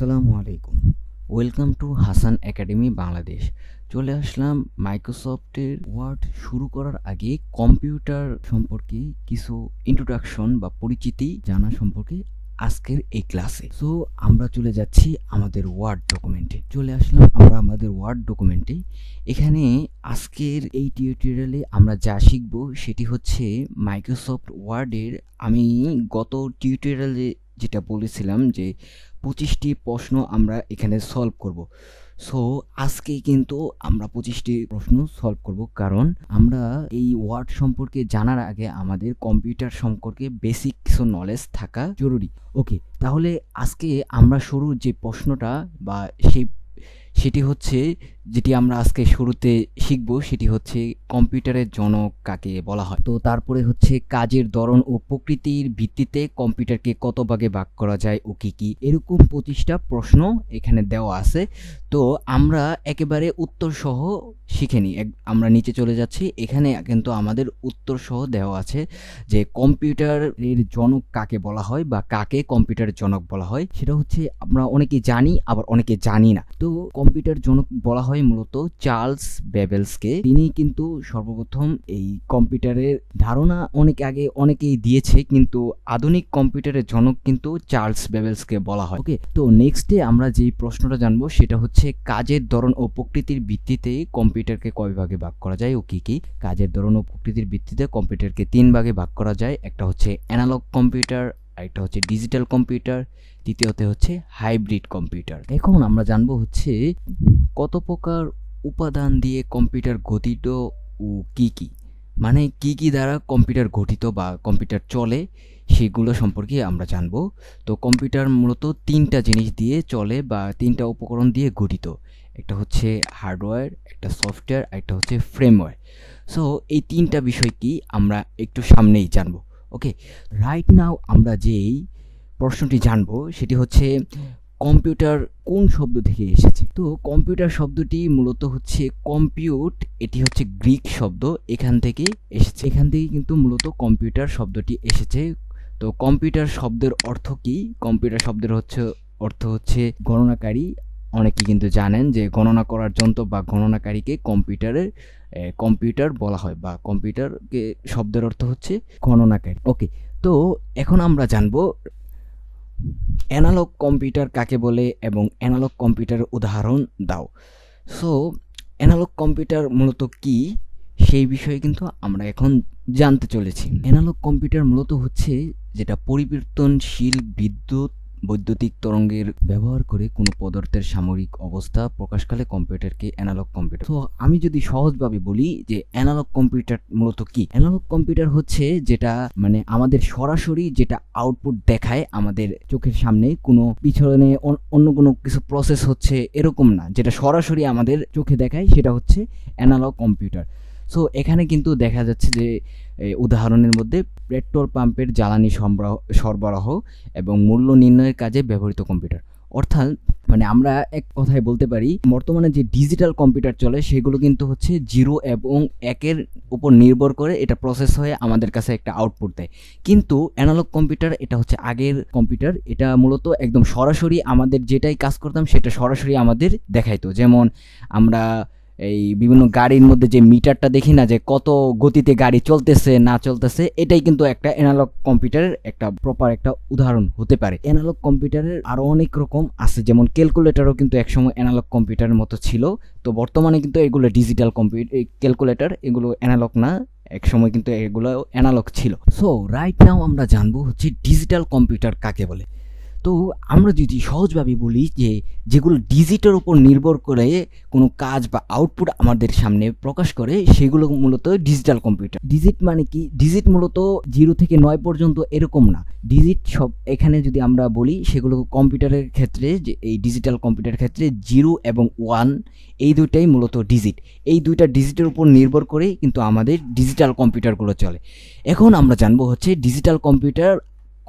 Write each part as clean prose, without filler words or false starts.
আসসালামু আলাইকুম। Welcome to Hasan academy Bangladesh. চলে আসলাম মাইক্রোসফটের ওয়ার্ড শুরু করার আগে কম্পিউটার সম্পর্কে কিছু ইন্ট্রোডাকশন বা পরিচিতি জানা সম্পর্কে আজকের এই ক্লাসে। সো আমরা চলে যাচ্ছি আমাদের ওয়ার্ড ডকুমেন্টে। চলে আসলাম আমরা আমাদের ওয়ার্ড ডকুমেন্টে। এখানে আজকের এই টিউটোরিয়ালে আমরা যা শিখব সেটি হচ্ছে মাইক্রোসফট ওয়ার্ডের আমি গত টিউটোরিয়ালে যেটা বলেছিলাম যে 25টি প্রশ্ন আমরা এখানে সলভ করব। সো আজকে কিন্তু আমরা 25টি প্রশ্ন সলভ করব, কারণ আমরা এই ওয়ার্ড সম্পর্কে জানার আগে আমাদের কম্পিউটার সম্পর্কে বেসিক কিছু নলেজ থাকা জরুরি। ওকে, তাহলে আজকে আমরা শুরু যে প্রশ্নটা বা সেটি হচ্ছে যেটি আমরা আজকে শুরুতে শিখব সেটি হচ্ছে কম্পিউটারের জনক কাকে বলা হয়। তো তারপরে হচ্ছে কাজের ধরন ও প্রকৃতির ভিত্তিতে কম্পিউটারকে কত ভাগে ভাগ করা যায় ও কি কি, এরকম 25টা প্রশ্ন এখানে দেওয়া আছে। তো আমরা একেবারে উত্তর সহ শিখে নিই। আমরা নিচে চলে যাচ্ছি, এখানে কিন্তু আমাদের উত্তর সহ দেওয়া আছে যে কম্পিউটারের জনক কাকে বলা হয় বা কাকে কম্পিউটারের জনক বলা হয়। সেটা হচ্ছে আমরা অনেকে জানি আবার অনেকে জানি না। তো কম্পিউটার জনক বলা হয় মূলত চার্লস বেবেলসকে। তিনি কিন্তু সর্বপ্রথম এই কম্পিউটারের ধারণা অনেক আগে অনেকেই দিয়েছে, কিন্তু আধুনিক কম্পিউটারের জনক কিন্তু চার্লস বেবেলসকে বলা হয়। ওকে, তো নেক্সটে আমরা যে প্রশ্নটা জানবো সেটা হচ্ছে কাজের ধরন ও প্রকৃতির ভিত্তিতে কম্পিউটারকে কয় ভাগে ভাগ করা যায় ও কি কি। কাজের ধরন ও প্রকৃতির ভিত্তিতে কম্পিউটারকে 3 ভাগে ভাগ করা যায়। একটা হচ্ছে অ্যানালগ কম্পিউটার, একটা হচ্ছে ডিজিটাল কম্পিউটার, দ্বিতীয়তে হচ্ছে হাইব্রিড কম্পিউটার। এখন আমরা জানবো হচ্ছে কত প্রকার উপাদান দিয়ে কম্পিউটার গঠিত ও কি কি, মানে কি কি দ্বারা কম্পিউটার গঠিত বা কম্পিউটার চলে সেগুলো সম্পর্কে আমরা জানবো। তো কম্পিউটার মূলত 3টা জিনিস দিয়ে চলে বা 3টা উপকরণ দিয়ে গঠিত। একটা হচ্ছে হার্ডওয়্যার, একটা সফটওয়্যার, একটা হচ্ছে ফ্রেমওয়্যার। সো এই 3টা বিষয় কি আমরা একটু সামনেই জানবো। ওকে, রাইট নাও আমরা যেই প্রশ্নটি জানবো সেটি হচ্ছে কম্পিউটার কোন শব্দ থেকে এসেছে। তো কম্পিউটার শব্দটি মূলত হচ্ছে কম্পিউট, এটি হচ্ছে গ্রিক শব্দ, এখান থেকে এসেছে। এখান থেকে কিন্তু মূলত কম্পিউটার শব্দটি এসেছে। তো কম্পিউটার শব্দের অর্থ কি? কম্পিউটার শব্দের অর্থ হচ্ছে গণনাকারী। অনেকে কিন্তু জানেন যে গণনা করার যন্ত্র বা গণনাকারীকে কম্পিউটার বলা হয়, বা কম্পিউটারকে শব্দের অর্থ হচ্ছে গণনাকারী। ওকে, তো এখন আমরা জানবো অ্যানালগ কম্পিউটার কাকে বলে এবং অ্যানালগ কম্পিউটারের উদাহরণ দাও। সো অ্যানালগ কম্পিউটার মূলত কি সেই বিষয়ে কিন্তু আমরা এখন জানতে চলেছি। অ্যানালগ কম্পিউটার মূলত হচ্ছে যেটা পরিবর্তনশীল বৈদ্যুতিক তরঙ্গের ব্যবহার করে কোনো পদার্থের সামরিক অবস্থা প্রকাশকালে কম্পিউটারকে অ্যানালগ কম্পিউটার। তো আমি যদি সহজভাবে বলি যে অ্যানালগ কম্পিউটার মূলত কি, অ্যানালগ কম্পিউটার হচ্ছে যেটা মানে আমাদের সরাসরি যেটা আউটপুট দেখায় আমাদের চোখের সামনে, কোনো পিছনে অন্য কোনো কিছু প্রসেস হচ্ছে এরকম না, যেটা সরাসরি আমাদের চোখে দেখায় সেটা হচ্ছে অ্যানালগ কম্পিউটার। সো এখানে কিন্তু দেখা যাচ্ছে যে উদাহরণের মধ্যে পেট্রোল পাম্পের জ্বালানি সরবরাহ এবং মূল্য নির্ণয়ের কাজে ব্যবহৃত কম্পিউটার। অর্থাৎ মানে আমরা এক কথায় বলতে পারি বর্তমানে যে ডিজিটাল কম্পিউটার চলে সেগুলো কিন্তু হচ্ছে 0 এবং 1-এর উপর নির্ভর করে এটা প্রসেস হয়ে আমাদের কাছে একটা আউটপুট দেয়। কিন্তু অ্যানালগ কম্পিউটার এটা হচ্ছে আগের কম্পিউটার, এটা মূলত একদম সরাসরি আমাদের যেটাই কাজ করতাম সেটা সরাসরি আমাদের দেখাইতো। যেমন আমরা এই বিভিন্ন গাড়ির মধ্যে যে মিটারটা দেখি না, যে কত গতিতে গাড়ি চলতেছে না চলতেছে, এটাই কিন্তু একটা অ্যানালগ কম্পিউটারের একটা প্রপার একটা উদাহরণ হতে পারে। অ্যানালগ কম্পিউটারের আরো অনেক রকম আছে, যেমন ক্যালকুলেটরও কিন্তু একসময় অ্যানালগ কম্পিউটারের মতো ছিল। তো বর্তমানে কিন্তু এগুলো ডিজিটাল ক্যালকুলেটর, এগুলো অ্যানালগ না, এক সময় কিন্তু এগুলো অ্যানালগ ছিল। সো রাইট নাও আমরা জানবো হচ্ছে ডিজিটাল কম্পিউটার কাকে বলে। তো আমরা যদি সহজভাবে বলি যে যেগুলো ডিজিটের উপর নির্ভর করে কোনো কাজ বা আউটপুট আমাদের সামনে প্রকাশ করে সেগুলো মূলত ডিজিটাল কম্পিউটার। ডিজিট মানে কি? ডিজিট মূলত 0 থেকে 9 পর্যন্ত এরকম না। ডিজিট সব এখানে যদি আমরা বলি সেগুলো কম্পিউটারের ক্ষেত্রে, যে এই ডিজিটাল কম্পিউটারের ক্ষেত্রে 0 এবং 1 এই দুইটাই মূলত ডিজিট। এই দুইটা ডিজিটের উপর নির্ভর করে কিন্তু আমাদের ডিজিটাল কম্পিউটারগুলো চলে। এখন আমরা জানবো হচ্ছে ডিজিটাল কম্পিউটার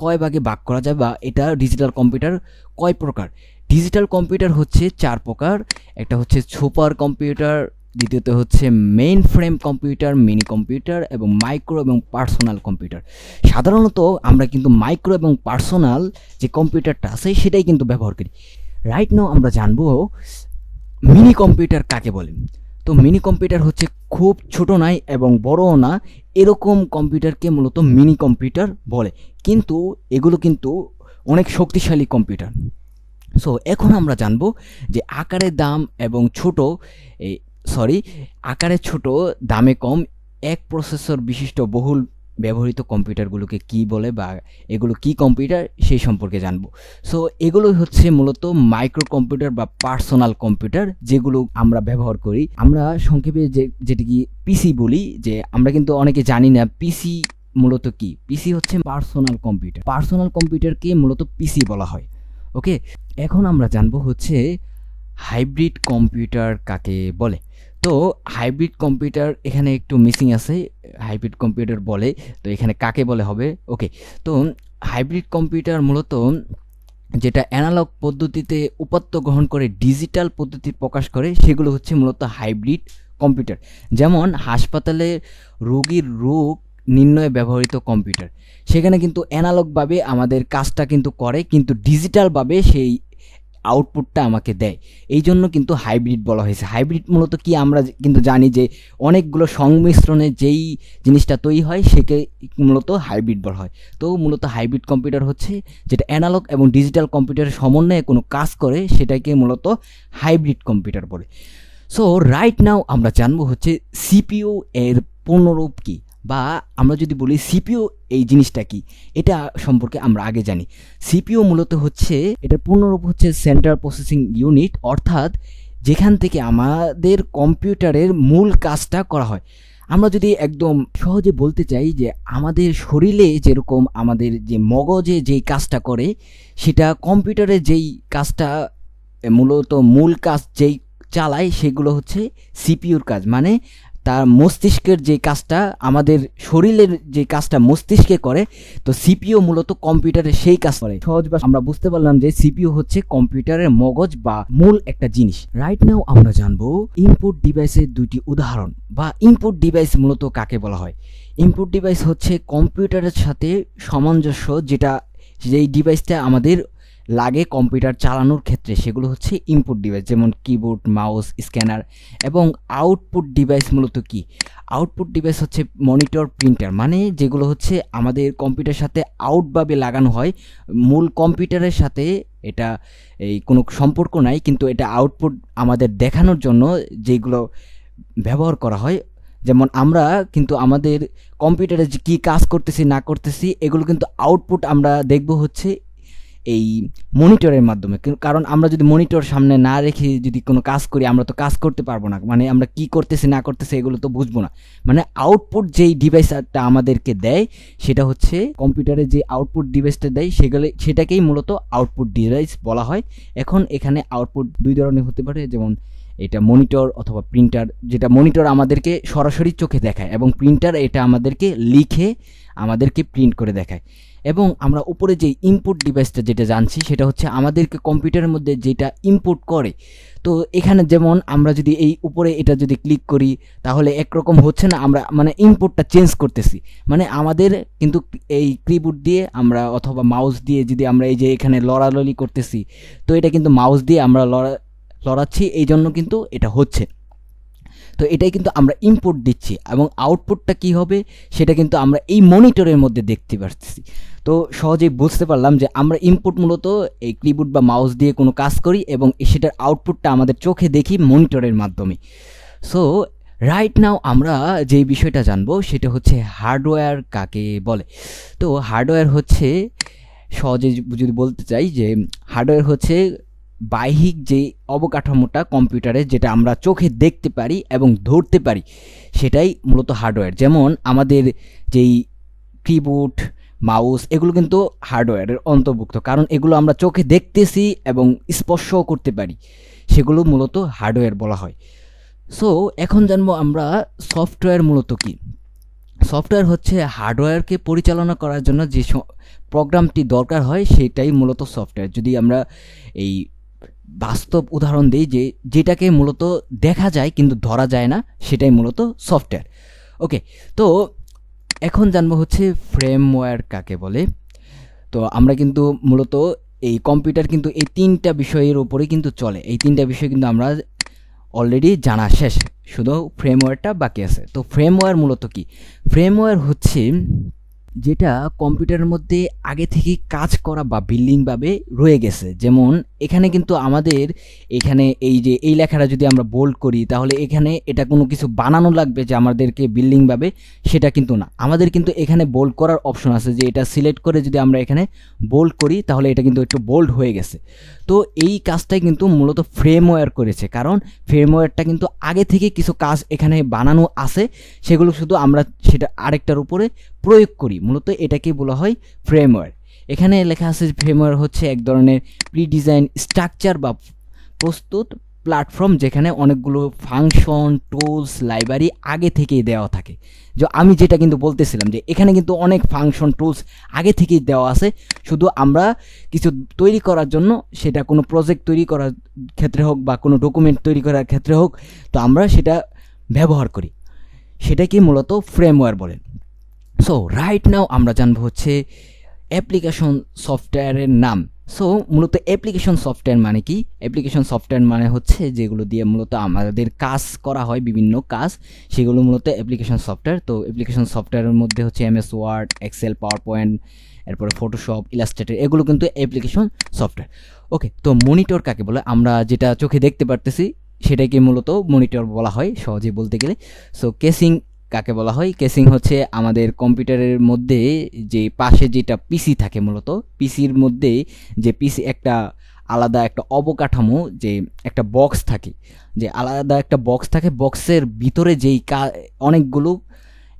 কয় ভাগে ভাগ করা যায় বা এটা ডিজিটাল কম্পিউটার কয় প্রকার। ডিজিটাল কম্পিউটার হচ্ছে 4 প্রকার। একটা হচ্ছে সুপার কম্পিউটার, দ্বিতীয়ত হচ্ছে main frame computer, mini computer এবং মাইক্রো এবং পার্সোনাল কম্পিউটার। সাধারণত আমরা কিন্তু মাইক্রো এবং পার্সোনাল যে কম্পিউটারটা আছে সেটাই কিন্তু ব্যবহার করি। রাইট নাও আমরা জানবো মিনি কম্পিউটার কাকে বলে। তো মিনি কম্পিউটার হচ্ছে খুব ছোট নাই এবং বড়ও না, এরকম কম্পিউটারকে মূলত মিনি কম্পিউটার বলে, কিন্তু এগুলো কিন্তু অনেক শক্তিশালী কম্পিউটার। সো এখন আমরা জানবো যে আকারে দাম এবং ছোট, আকারে ছোট দামে কম এক প্রসেসর বিশিষ্ট বহুল ব্যবহৃত কম্পিউটারগুলোকে কি বলে বা এগুলো কি কম্পিউটার সেই সম্পর্কে জানবো। সো এগুলো হচ্ছে মূলত মাইক্রো কম্পিউটার বা পার্সোনাল কম্পিউটার, যেগুলো আমরা ব্যবহার করি। আমরা সংক্ষেপে যেটি কি পিসি বলি, যে আমরা কিন্তু অনেকে জানি না পিসি মূলত কি। পিসি হচ্ছে পার্সোনাল কম্পিউটার, পার্সোনাল কম্পিউটারকে মূলত পিসি বলা হয়। ওকে, এখন আমরা জানবো হচ্ছে হাইব্রিড কম্পিউটার কাকে বলে। তো হাইব্রিড কম্পিউটার এখানে একটু মিসিং আছে, হাইব্রিড কম্পিউটার বলে, তো এখানে কাকে বলে হবে। ওকে, তো হাইব্রিড কম্পিউটার মূলত যেটা অ্যানালগ পদ্ধতিতে উপাত্ত গ্রহণ করে ডিজিটাল পদ্ধতি প্রকাশ করে, সেগুলো হচ্ছে মূলত হাইব্রিড কম্পিউটার। যেমন হাসপাতালে রোগীর রোগ নির্ণয়ে ব্যবহৃত কম্পিউটার, সেখানে কিন্তু অ্যানালগভাবে আমাদের কাজটা কিন্তু করে, কিন্তু ডিজিটালভাবে সেই আউটপুটটা আমাকে দেয়, এই জন্য কিন্তু হাইব্রিড বলা হয়েছে। হাইব্রিড মূলত কি আমরা কিন্তু জানি যে অনেকগুলো সংমিশ্রণে যেই জিনিসটা তৈরি হয় সেকে মূলত হাইব্রিড বলা হয়। তো মূলত হাইব্রিড কম্পিউটার হচ্ছে যেটা অ্যানালগ এবং ডিজিটাল কম্পিউটারের সমন্বয়ে কোনো কাজ করে, সেটাকে মূলত হাইব্রিড কম্পিউটার বলে। সো রাইট নাও আমরা জানবো হচ্ছে সিপিইউ এর পূর্ণরূপ কী, বা আমরা যদি বলি সিপিইউ এই জিনিসটা কি, এটা সম্পর্কে আমরা আগে জানি। সিপিইউ মূলত হচ্ছে, এটার পূর্ণরূপ হচ্ছে সেন্ট্রাল প্রসেসিং ইউনিট, অর্থাৎ যেখান থেকে আমাদের কম্পিউটারের মূল কাজটা করা হয়। আমরা যদি একদম সহজে বলতে চাই যে আমাদের শরীরে যেরকম আমাদের যে মগজে যেই কাজটা করে, সেটা কম্পিউটারে যেই কাজটা মূলত মূল কাজ যেই চালায়, সেগুলো হচ্ছে সিপিইউর কাজ। মানে তার মস্তিষ্কের যে কাজটা, আমাদের শরীরের যে কাজটা মস্তিষ্কে করে, তো সিপিইউ মূলত কম্পিউটারে সেই কাজ করে। সহজ ভাষায় আমরা বুঝতে পারলাম যে সিপিইউ হচ্ছে কম্পিউটারের মগজ বা মূল একটা জিনিস। রাইট নাও আমরা জানবো ইনপুট ডিভাইসের দুইটি উদাহরণ, বা ইনপুট ডিভাইস মূলত কাকে বলা হয়। ইনপুট ডিভাইস হচ্ছে কম্পিউটারের সাথে সামঞ্জস্য, যেই ডিভাইসটা আমাদের লাগে কম্পিউটার চালানোর ক্ষেত্রে, সেগুলো হচ্ছে ইনপুট ডিভাইস, যেমন কিবোর্ড, মাউস, স্ক্যানার। এবং আউটপুট ডিভাইস মূলত কি, আউটপুট ডিভাইস হচ্ছে মনিটর, প্রিন্টার, মানে যেগুলো হচ্ছে আমাদের কম্পিউটারের সাথে আউটভাবে লাগানো হয়, মূল কম্পিউটারের সাথে এটা এই কোনো সম্পর্ক নাই, কিন্তু এটা আউটপুট আমাদের দেখানোর জন্য যেগুলো ব্যবহার করা হয়। যেমন আমরা কিন্তু আমাদের কম্পিউটারে যে কী কাজ করতেছি না করতেছি, এগুলো কিন্তু আউটপুট আমরা দেখব হচ্ছে এই মনিটরের মাধ্যমে। কারণ আমরা যদি মনিটর সামনে না রেখে যদি কোনো কাজ করি, আমরা তো কাজ করতে পারবো না, মানে আমরা কি করতেছি না করতেছি এগুলো তো বুঝবো না। মানে আউটপুট যেই ডিভাইসটা আমাদেরকে দেয়, সেটা হচ্ছে কম্পিউটারে যে আউটপুট ডিভাইসটা দেয়, সেটাকেই মূলত আউটপুট ডিভাইস বলা হয়। এখন এখানে আউটপুট দুই ধরনের হতে পারে, যেমন এটা মনিটর অথবা প্রিন্টার। যেটা মনিটর আমাদেরকে সরাসরি চোখে দেখায়, এবং প্রিন্টার এটা আমাদেরকে লিখে আমাদেরকে প্রিন্ট করে দেখায়। এবং আমরা উপরে যে ইনপুট ডিভাইসটা যেটা জানছি, সেটা হচ্ছে আমাদেরকে কম্পিউটারের মধ্যে যেটা ইনপুট করে। তো এখানে যেমন আমরা যদি এই উপরে এটা যদি ক্লিক করি, তাহলে একরকম হচ্ছে না, আমরা মানে ইনপুটটা চেঞ্জ করতেছি। মানে আমাদের কিন্তু এই কিবোর্ড দিয়ে আমরা অথবা মাউস দিয়ে যদি আমরা এই যে এখানে লড়ালড়ি করতেছি, তো এটা কিন্তু মাউস দিয়ে আমরা লড়াচ্ছি, এই জন্য কিন্তু এটা হচ্ছে। তো এটাই কিন্তু আমরা ইনপুট দিচ্ছি, এবং আউটপুটটা কি হবে সেটা কিন্তু আমরা এই মনিটরের মধ্যে দেখতে পাচ্ছি। তো সহজেই বুঝতে পারলাম যে আমরা ইনপুট মূলত এই কিবোর্ড বা মাউস দিয়ে কোনো কাজ করি, এবং সেটার আউটপুটটা আমাদের চোখে দেখি মনিটরের মাধ্যমে। সো রাইট নাও আমরা যে বিষয়টা জানবো সেটা হচ্ছে হার্ডওয়্যার কাকে বলে। তো হার্ডওয়্যার হচ্ছে, সহজে যদি বলতে চাই যে হার্ডওয়্যার হচ্ছে বাহ্যিক যে অবকাঠামোটা কম্পিউটারে, যেটা আমরা চোখে দেখতে পারি এবং ধরতে পারি, সেটাই মূলত হার্ডওয়্যার। যেমন আমাদের যেই কিবোর্ড, মাউস, এগুলো কিন্তু হার্ডওয়্যারের অন্তর্ভুক্ত, কারণ এগুলো আমরা চোখে দেখতেছি এবং স্পর্শও করতে পারি, সেগুলো মূলত হার্ডওয়্যার বলা হয়। সো এখন জানবো আমরা সফটওয়্যার মূলত কি। সফটওয়্যার হচ্ছে হার্ডওয়্যারকে পরিচালনা করার জন্য যে প্রোগ্রামটি দরকার হয়, সেটাই মূলত সফটওয়্যার। যদি আমরা এই বাস্তব উদাহরণ দিই, যেটাকে মূলত দেখা যায় কিন্তু ধরা যায় না, সেটাই মূলত সফটওয়্যার। ওকে, তো এখন জানবো হচ্ছে ফ্রেমওয়্যার কাকে বলে। তো আমরা কিন্তু মূলত এই কম্পিউটার কিন্তু এই 3টা বিষয়ের উপরে কিন্তু চলে। এই 3টা বিষয় কিন্তু আমরা অলরেডি জানা শেষ, শুধু ফ্রেমওয়্যারটা বাকি আছে। তো ফ্রেমওয়্যার মূলত কি? ফ্রেমওয়্যার হচ্ছে যেটা কম্পিউটারের মধ্যে আগে থেকেই কাজ করা বা বিল্ডিংভাবে রয়ে গেছে। যেমন এখানে কিন্তু আমাদের এখানে এই যে এই লেখাটা যদি আমরা বোল্ড করি, তাহলে এখানে এটা কোনো কিছু বানানো লাগবে যে আমাদেরকে বিল্ডিংভাবে, সেটা কিন্তু না। আমাদের কিন্তু এখানে বোল্ড করার অপশন আছে, যে এটা সিলেক্ট করে যদি আমরা এখানে বোল্ড করি, তাহলে এটা কিন্তু একটু বোল্ড হয়ে গেছে। তো এই কাজটাই কিন্তু মূলত ফ্রেমওয়্যার করেছে, কারণ ফ্রেমওয়্যারটা কিন্তু আগে থেকে কিছু কাজ এখানে বানানো আছে, সেগুলো শুধু আমরা সেটা আরেকটার উপরে প্রয়োগ করি। মূলত এটাকে বলা হয় ফ্রেমওয়্যার। এখানে লেখা আছে ফ্রেমওয়্যার হচ্ছে এক ধরনের প্রি ডিজাইন স্ট্রাকচার বা প্রস্তুত প্ল্যাটফর্ম, যেখানে অনেকগুলো ফাংশন, টুলস, লাইব্রেরি আগে থেকেই দেওয়া থাকে। যে আমি যেটা কিন্তু বলতেছিলাম, যে এখানে কিন্তু অনেক ফাংশন, টুলস আগে থেকেই দেওয়া আছে, শুধু আমরা কিছু তৈরি করার জন্য, সেটা কোনো প্রজেক্ট তৈরি করার ক্ষেত্রে হোক বা কোনো ডকুমেন্ট তৈরি করার ক্ষেত্রে হোক, তো আমরা সেটা ব্যবহার করি, সেটাকে মূলত ফ্রেমওয়্যার বলেন। সো রাইট নাও আমরা জানবো হচ্ছে অ্যাপ্লিকেশন সফটওয়্যারের নাম। সো মূলত অ্যাপ্লিকেশন সফটওয়্যার মানে কি? অ্যাপ্লিকেশন সফটওয়্যার মানে হচ্ছে যেগুলো দিয়ে মূলত আমাদের কাজ করা হয়, বিভিন্ন কাজ, সেগুলো মূলত অ্যাপ্লিকেশন সফটওয়্যার। তো অ্যাপ্লিকেশন সফটওয়্যারের মধ্যে হচ্ছে MS Word, Excel, PowerPoint, এরপরে ফটোশপ, ইলাস্ট্রেটর, এগুলো কিন্তু অ্যাপ্লিকেশন সফটওয়্যার। ওকে, তো মনিটর কাকে বলে? আমরা যেটা চোখে দেখতে পারতেছি সেটাকে মূলত মনিটর বলা হয়, সহজে বলতে গেলে। সো কেসিং কাকে বলা হয়? কেসিং হচ্ছে আমাদের কম্পিউটারের মধ্যে যে পাশে যেটা পিসি থাকে, মূলত পিসির মধ্যে যে পিসি একটা আলাদা একটা অবকাঠামো, যে একটা বক্স থাকে, যে আলাদা একটা বক্স থাকে, বক্সের ভিতরে যেই অনেকগুলো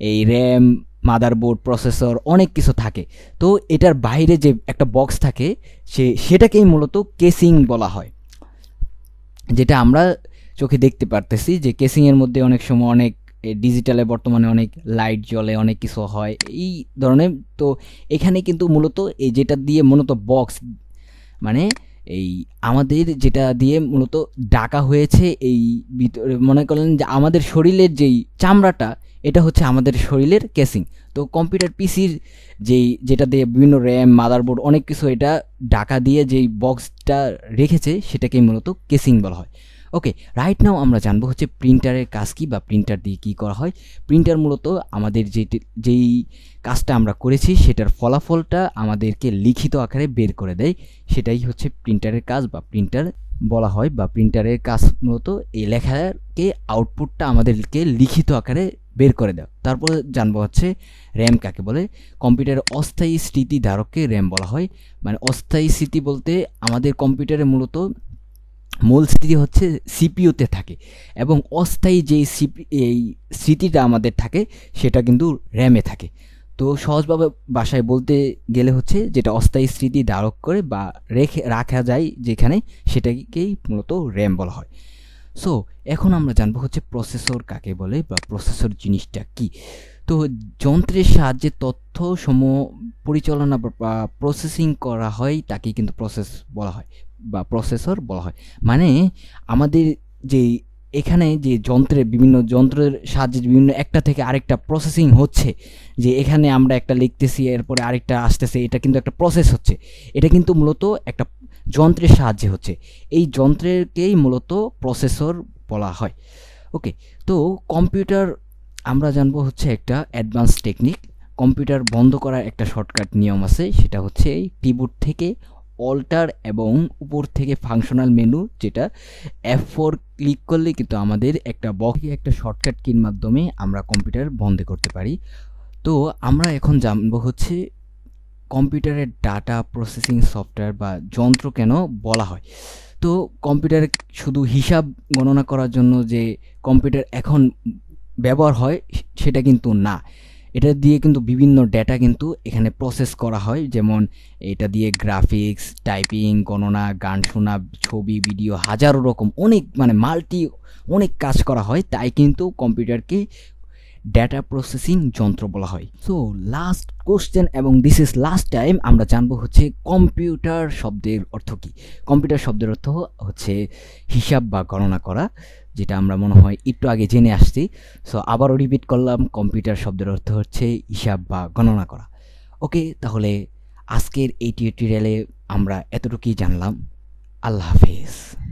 এই র্যাম, মাদারবোর্ড, প্রসেসর, অনেক কিছু থাকে। তো এটার বাইরে যে একটা বক্স থাকে, সেটাকেই মূলত কেসিং বলা হয়, যেটা আমরা চোখে দেখতে পারতেছি। যে কেসিংয়ের মধ্যে অনেক সময় অনেক ডিজিটালে বর্তমানে অনেক লাইট জ্বলে, অনেক কিছু হয় এই ধরনের। তো এখানে কিন্তু মূলত এই যেটা দিয়ে মূলত বক্স, মানে এই আমাদের যেটা দিয়ে মূলত ঢাকা হয়েছে, এই ভিতরে মনে করেন যে আমাদের শরীরের যেই চামড়াটা, এটা হচ্ছে আমাদের শরীরের কেসিং। তো কম্পিউটার পিসির যেটা দিয়ে বিভিন্ন র্যাম, মাদারবোর্ড, অনেক কিছু এটা ঢাকা দিয়ে যেই বক্সটা রেখেছে, সেটাকেই মূলত কেসিং বলা হয়। ওকে, রাইট নাও আমরা জানবো হচ্ছে প্রিন্টারের কাজ কি বা প্রিন্টার দিয়ে কী করা হয়। প্রিন্টার মূলত আমাদের যেই কাজটা আমরা করেছি, সেটার ফলাফলটা আমাদেরকে লিখিত আকারে বের করে দেয়, সেটাই হচ্ছে প্রিন্টারের কাজ বা প্রিন্টার বলা হয়। বা প্রিন্টারের কাজ মূলত এই লেখাকে, আউটপুটটা আমাদেরকে লিখিত আকারে বের করে দেয়। তারপর জানবো হচ্ছে র্যাম কাকে বলে। কম্পিউটারের অস্থায়ী স্মৃতি ধারককে র্যাম বলা হয়। মানে অস্থায়ী স্মৃতি বলতে আমাদের কম্পিউটারে মূলত মূল স্মৃতি হচ্ছে সিপিইউতে থাকে, এবং অস্থায়ী যেই এই স্মৃতিটা আমাদের থাকে, সেটা কিন্তু র্যামে থাকে। তো সহজভাবে ভাষায় বলতে গেলে হচ্ছে যেটা অস্থায়ী স্মৃতি ধারক করে বা রাখা যায় যেখানে, সেটাকেই মূলত র্যাম বলা হয়। সো এখন আমরা জানবো হচ্ছে প্রসেসর কাকে বলে বা প্রসেসর জিনিসটা কি। তো যন্ত্রের সাহায্যে তথ্য সমূহ পরিচালনা বা প্রসেসিং করা হয়, তাকে কিন্তু প্রসেস বলা হয় বা প্রসেসর বলা হয়। মানে আমাদের যে এখানে যে বিভিন্ন যন্ত্রের সাহায্যে বিভিন্ন একটা থেকে আরেকটা প্রসেসিং হচ্ছে, যে এখানে আমরা একটা লিখতেছি, এরপরে আরেকটা আসতেছে, এটা কিন্তু একটা প্রসেস হচ্ছে। এটা কিন্তু মূলত একটা যন্ত্রের সাহায্যে হচ্ছে, এই যন্ত্রকেই মূলত প্রসেসর বলা হয়। ওকে, তো কম্পিউটার আমরা জানবো হচ্ছে একটা অ্যাডভান্স টেকনিক। কম্পিউটার বন্ধ করার একটা শর্টকাট নিয়ম আছে, সেটা হচ্ছে কিবোর্ড থেকে অল্টার এবং উপর থেকে ফাংশনাল মেনু, যেটা F4 ক্লিক করলে কিন্তু আমাদের একটা বক্সে একটা শর্টকাট কির মাধ্যমে আমরা কম্পিউটার বন্ধ করতে পারি। তো আমরা এখন জানবো হচ্ছে কম্পিউটারের ডাটা প্রসেসিং সফটওয়্যার বা যন্ত্র কেন বলা হয়। তো কম্পিউটারে শুধু হিসাব গণনা করার জন্য যে কম্পিউটার এখন ব্যবহার হয়, সেটা কিন্তু না। এটা দিয়ে কিন্তু বিভিন্ন ডেটা কিন্তু এখানে প্রসেস করা হয়, যেমন এটা দিয়ে গ্রাফিক্স, টাইপিং, গণনা, গান শোনা, ছবি, ভিডিও, হাজারো রকম অনেক কাজ করা হয়। তাই কিন্তু কম্পিউটারকে ডেটা প্রসেসিং যন্ত্র বলা হয়। সো লাস্ট কোশ্চেন, এবং দিস ইজ লাস্ট টাইম, আমরা জানবো হচ্ছে কম্পিউটার শব্দের অর্থ কী। কম্পিউটার শব্দের অর্থ হচ্ছে হিসাব বা গণনা করা, যেটা আমরা মনে হয় একটু আগে জেনে আসছি। সো আবারও রিপিট করলাম, কম্পিউটার শব্দের অর্থ হচ্ছে হিসাব বা গণনা করা। ওকে, তাহলে আজকের এই টিউটোরিয়ালে আমরা এতটুকুই জানলাম। আল্লাহ হাফেজ।